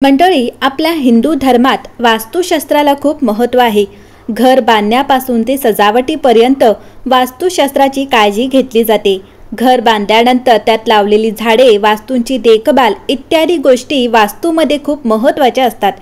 मंडळी, आपल्या हिंदू धर्मात वास्तुशास्त्राला खूप महत्त्व आहे। घर बांधण्यापासून ते सजावटीपर्यंत वास्तुशास्त्राची काळजी घेतली जाते। घर बांधल्यानंतर त्यात लावलेली झाडे, वास्तूंची देखभाल इत्यादी गोष्टी वास्तूमध्ये खूप महत्त्वाच्या असतात।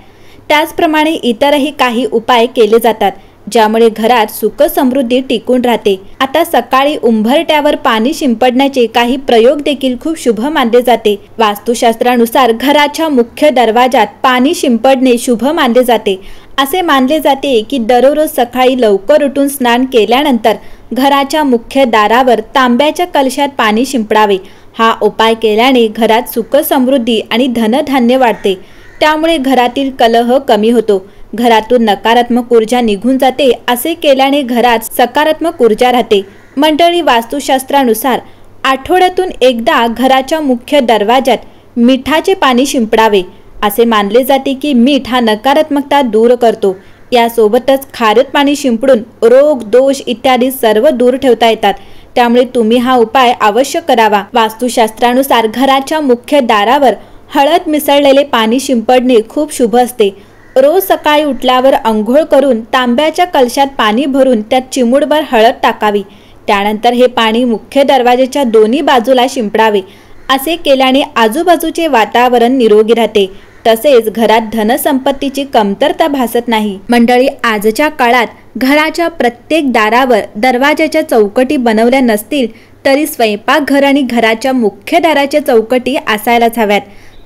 त्याचप्रमाणे इतरही काही उपाय केले जातात ज्यामुळे घरात सुख समृद्धी टिकून राहते। आता सकाळी उंबरठ्यावर पाणी शिंपडण्याचे काही प्रयोग देखील खूप शुभ मानले जाते। वास्तुशास्त्रानुसार घराच्या मुख्य दरवाजात पाणी शिंपडणे शुभ मानले जाते। असे मानले जाते की दररोज सकाळी लवकर उठून स्नान केल्यानंतर घराच्या मुख्य दारावर तांब्याच्या कलशात पाणी शिंपडावे। हा उपाय केल्याने घरात सुख समृद्धी आणि धनधान्य वाढते। त्यामुळे घरातील कलह कमी होतो, घरातून नकारात्मक ऊर्जा निघून जाते। असे केल्याने घरात सकारात्मक ऊर्जा राहते। मंडळी, वास्तुशास्त्रानुसार आठवड्यातून एकदा घराच्या मुख्य दरवाजात मिठाचे पाणी शिंपडावे। असे मानले जाते की मीठ हा नकारात्मकता दूर करतो। यासोबतच खारट पाणी शिंपडून रोग, दोष इत्यादी सर्व दूर ठेवता येतात। त्यामुळे तुम्ही हा उपाय अवश्य करावा। वास्तुशास्त्रानुसार घराच्या मुख्य दारावर हळद मिसळलेले पाणी शिंपडणे खूप शुभ असते। रोज सकाळी उठल्यावर अंघोळ करून तांब्याच्या कलशात पाणी भरून त्यात चिमूटभर हळद टाकावी। त्यानंतर हे पाणी मुख्य दरवाजाच्या दोन्ही बाजूला शिंपडावे। असे केल्याने आजूबाजूचे वातावरण निरोगी राहते, तसेच घरात धनसंपत्तीची कमतरता भासत नाही। मंडळी, आजच्या काळात घराच्या प्रत्येक दारावर दरवाजाच्या चौकटी बनवल्या नसतील तरी स्वयंपाकघर आणि घराच्या मुख्य दाराच्या चौकटी असायलाच हव्यात।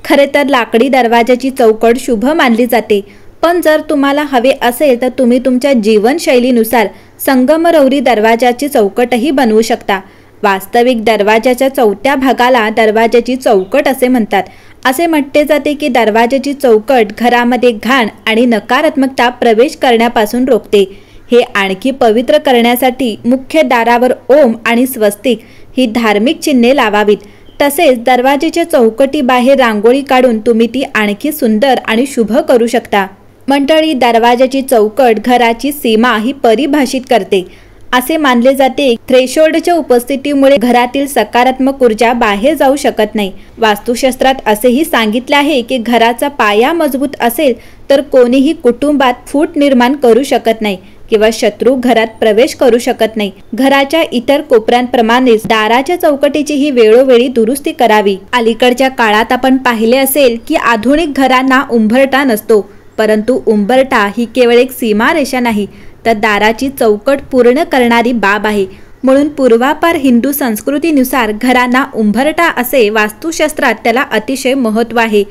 खरे तर लाकडी दरवाजाची चौकट शुभ मानली जाते, पण जर तुम्हाला हवे असेल तर तुम्ही तुमच्या जीवनशैलीनुसार संगमरवरी दरवाजाची चौकटही बनवू शकता। वास्तविक दरवाजाच्या चौथ्या भागाला दरवाजाची चौकट असे म्हणतात। असे म्हटले जाते की दरवाजाची चौकट घरामध्ये घाण आणि नकारात्मकता प्रवेश करण्यापासून रोखते। हे आणखी पवित्र करण्यासाठी मुख्य दारावर ओम आणि स्वस्तिक ही धार्मिक चिन्हे लावावीत। तसेच दरवाजाच्या चौकटी बाहेर रांगोळी काढून तुम्ही ती आणखी सुंदर आणि शुभ करू शकता। मंडळी, दरवाजाची चौकट घराची सीमा ही परिभाषित करते। असे मानले जाते थ्रेशोल्डच्या उपस्थितीमुळे घरातील सकारात्मक ऊर्जा बाहेर जाऊ शकत नाही। वास्तुशास्त्रात असेही सांगितले आहे की घराचा पाया मजबूत असेल तर कोणीही कुटुंबात फूट निर्माण करू शकत नाही किंवा शत्रू घरात प्रवेश करू शकत नाही। घराच्या इतर कोपऱ्यांप्रमाणेच दाराच्या चौकटीची ही वेळोवेळी दुरुस्ती करावी। अलीकडच्या काळात आपण पाहिले असेल की आधुनिक घरांना उंबरठा नसतो, परंतु उंबरठा ही केवळ एक सीमारेषा नाही तर दाराची चौकट पूर्ण करणारी बाब आहे। म्हणून पूर्वापार हिंदू संस्कृतीनुसार घरांना उंबरठा असे वास्तुशास्त्रात त्याला अतिशय महत्त्व आहे।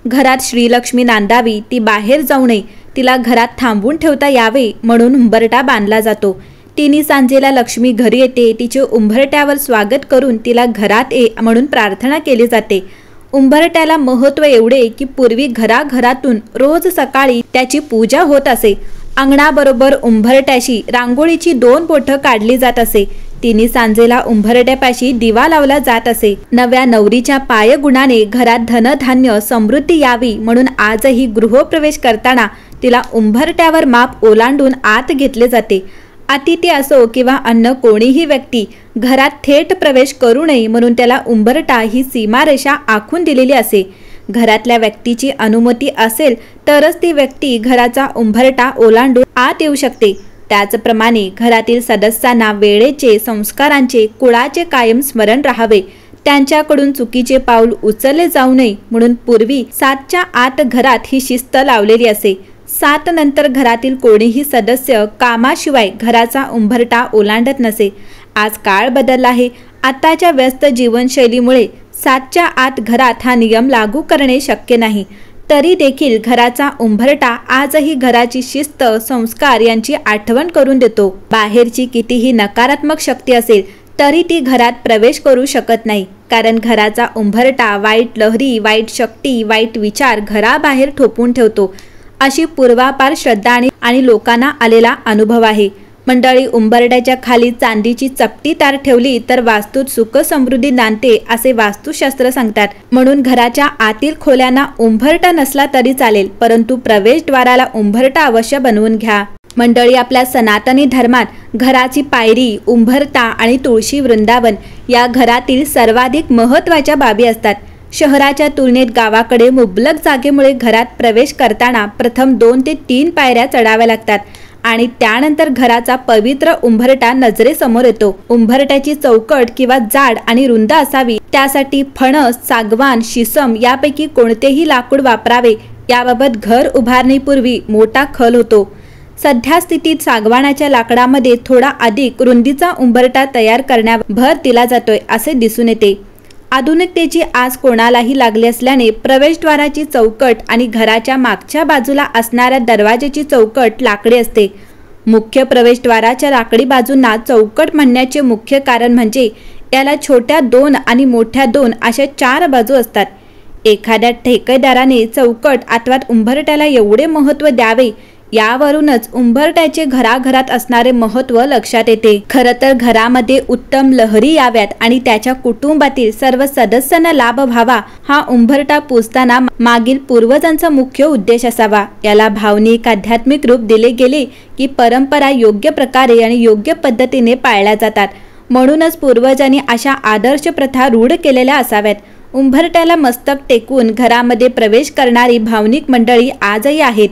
घरात श्रीलक्ष्मी नांदावी, ती बाहेर जाऊ नये, तिला घरात थांबवून ठेवता यावे म्हणून उंबरठा बांधला जातो। तिन्ही सांजेला लक्ष्मी घरी येते, तिचे उंबरठ्यावर स्वागत करून तिला घरात ये म्हणून प्रार्थना केली जाते। उंबरठ्याला महत्त्व एवढे की पूर्वी घराघरातून रोज सकाळी त्याची पूजा होत असे। अंगणाबरोबर उंबरठ्याशी रांगोळीची 2 बोटं काढली जात असे। तिन्ही सांजेला उंबरठ्यापाशी दिवा लावला जात असे। नव्या नवरीच्या पायगुणाने घरात धनधान्य समृद्धी यावी म्हणून आजही गृहप्रवेश करताना तिला उंबरठ्यावर माप ओलांडून आत घेतले जाते। अतिथी असो किंवा अन्य कोणीही व्यक्ती घरात थेट प्रवेश करू नये म्हणून त्याला उंबरठा ही सीमारेषा आखून दिलेली असे। घरातल्या व्यक्तीची अनुमती असेल तरच ती व्यक्ती घराचा उंबरठा ओलांडून आत येऊ शकते। त्याचप्रमाणे घरातील सदस्यांना वेळेचे, संस्कारांचे, कुळाचे कायम स्मरण राहावे। त्यांच्याकडून चुकीचे पाऊल उचलले जाऊ नये म्हणून पूर्वी 7च्या आत घरात ही शिस्त लावलेली असे। 7 नंतर घरातील कोणीही सदस्य कामाशिवाय घराचा उंबरठा ओलांडत नसे। आज काळ बदलला आहे। आताच्या व्यस्त जीवनशैलीमुळे 7च्या आत घरात हा नियम लागू करणे शक्य नाही। तरी देखील घराचा उंबरठा आजही घराची शिस्त, संस्कार यांची आठवण करून देतो। बाहेरची कितीही नकारात्मक शक्ती असेल तरी ती घरात प्रवेश करू शकत नाही, कारण घराचा उंबरठा वाईट लहरी, वाईट शक्ती, वाईट विचार घराबाहेर ठोपून ठेवतो। अशी पूर्वापार श्रद्धा आणि लोकांना आलेला अनुभव आहे। मंडळी, उंबरठ्याच्या खाली चांदीची चपटी तार ठेवली तर वास्तूत सुख समृद्धी नांदते असे वास्तुशास्त्र सांगतात। म्हणून घराच्या आतील खोल्यांना उंबरठा नसला तरी चालेल, परंतु प्रवेशद्वाराला उंबरठा अवश्य बनवून घ्या। मंडळी, आपल्या सनातनी धर्मात घराची पायरी, उंबरठा आणि तुळशी वृंदावन या घरातील सर्वाधिक महत्त्वाच्या बाबी असतात। शहराच्या तुलनेत गावाकडे मुबलक जागेमुळे घरात प्रवेश करताना प्रथम 2 ते 3 पायऱ्या चढाव्या लागतात आणि त्यानंतर घराचा पवित्र उंबरठा नजरेसमोर येतो। उंबरठ्याची चौकट किंवा जाड आणि रुंद असावी, त्यासाठी फणस, सागवान, शिसम यापैकी कोणतेही लाकूड वापरावे याबाबत घर उभारणीपूर्वी मोठा खल होतो। सध्या स्थितीत सागवानाच्या लाकडामध्ये थोडा अधिक रुंदीचा उंबरठा तयार करण्यावर भर दिला जातोय असे दिसून येते। आधुनिकतेची आस कोणालाही लागली असल्याने प्रवेशद्वाराची चौकट आणि घराच्या मागच्या बाजूला असणाऱ्या दरवाजाची चौकट लाकडी असते। मुख्य प्रवेशद्वाराच्या लाकडी बाजूंना चौकट म्हणण्याचे मुख्य कारण म्हणजे याला छोट्या 2 आणि मोठ्या 2 अशा 4 बाजू असतात। एखाद्या ठेकेदाराने चौकट अथवा उंबरठ्याला एवढे महत्त्व द्यावे यावरूनच उंबरठ्याचे घराघरात असणारे महत्त्व लक्षात येते। खरं तर घरामध्ये उत्तम लहरी याव्यात आणि त्याच्या कुटुंबातील सर्व सदस्यांना लाभ व्हावा हा उंबरठा पुसताना मागील पूर्वजांचा मुख्य उद्देश असावा। याला भावनिक आध्यात्मिक रूप दिले गेले की परंपरा योग्य प्रकारे आणि योग्य पद्धतीने पाळल्या जातात। म्हणूनच पूर्वजांनी अशा आदर्श प्रथा रूढ केलेल्या असाव्यात। उंबरठ्याला मस्तक टेकून घरामध्ये प्रवेश करणारी भावनिक मंडळी आजही आहेत।